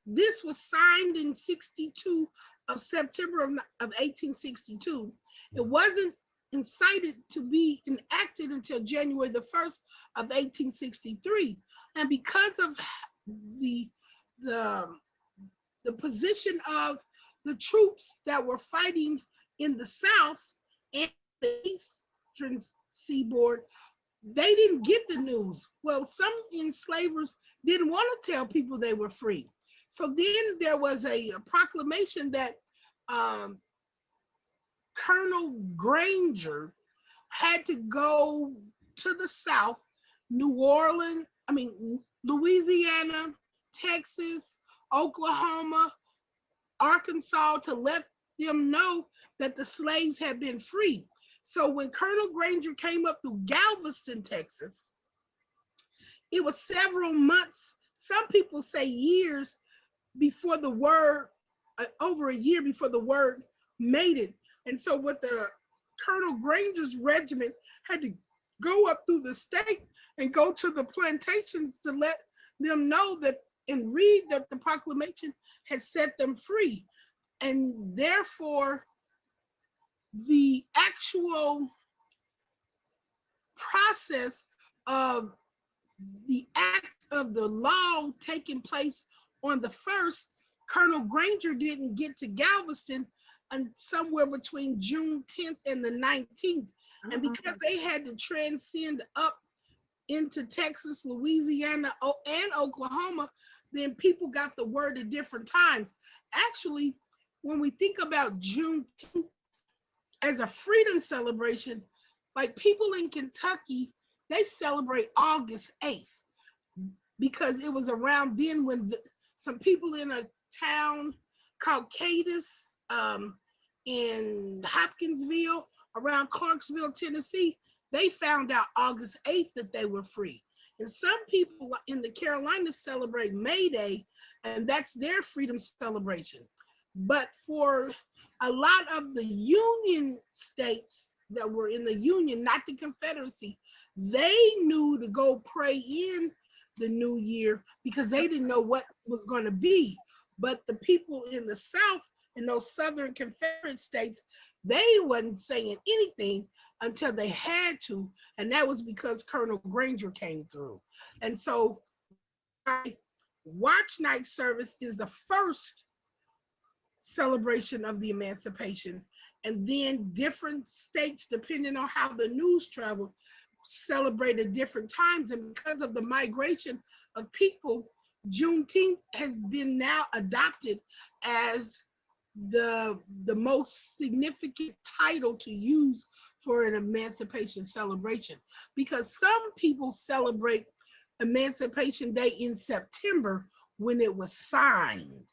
this was signed in 62 of September of 1862. It wasn't incited to be enacted until January the 1st of 1863. And because of the position of the troops that were fighting in the South and the Eastern Seaboard, they didn't get the news. Well, some enslavers didn't want to tell people they were free. So then there was a proclamation that Colonel Granger had to go to the South, Louisiana, Texas, Oklahoma, Arkansas, to let them know that the slaves had been freed. So when Colonel Granger came up through Galveston, Texas, it was several months, some people say years, before the word, over a year before the word made it. And so with the Colonel Granger's regiment had to go up through the state and go to the plantations to let them know that and read that the proclamation had set them free. And therefore, the actual process of the act of the law taking place on the 1st, Colonel Granger didn't get to Galveston and somewhere between June 10th and the 19th. And because they had to transcend up into Texas, Louisiana, and Oklahoma, then people got the word at different times. Actually, when we think about Juneteenth as a freedom celebration, like people in Kentucky, they celebrate August 8th because it was around then when some people in a town called Cadiz in Hopkinsville, around Clarksville, Tennessee, they found out August 8th that they were free. And some people in the Carolinas celebrate May Day, and that's their freedom celebration. But for a lot of the Union states that were in the Union, not the Confederacy, they knew to go pray in the new year because they didn't know what was going to be. But the people in the South, in those Southern Confederate states, they wasn't saying anything until they had to, and that was because Colonel Granger came through. And so watch night service is the first celebration of the emancipation, and then different states, depending on how the news traveled, celebrated different times. And because of the migration of people, Juneteenth has been now adopted as the most significant title to use for an emancipation celebration, because some people celebrate Emancipation Day in September when it was signed.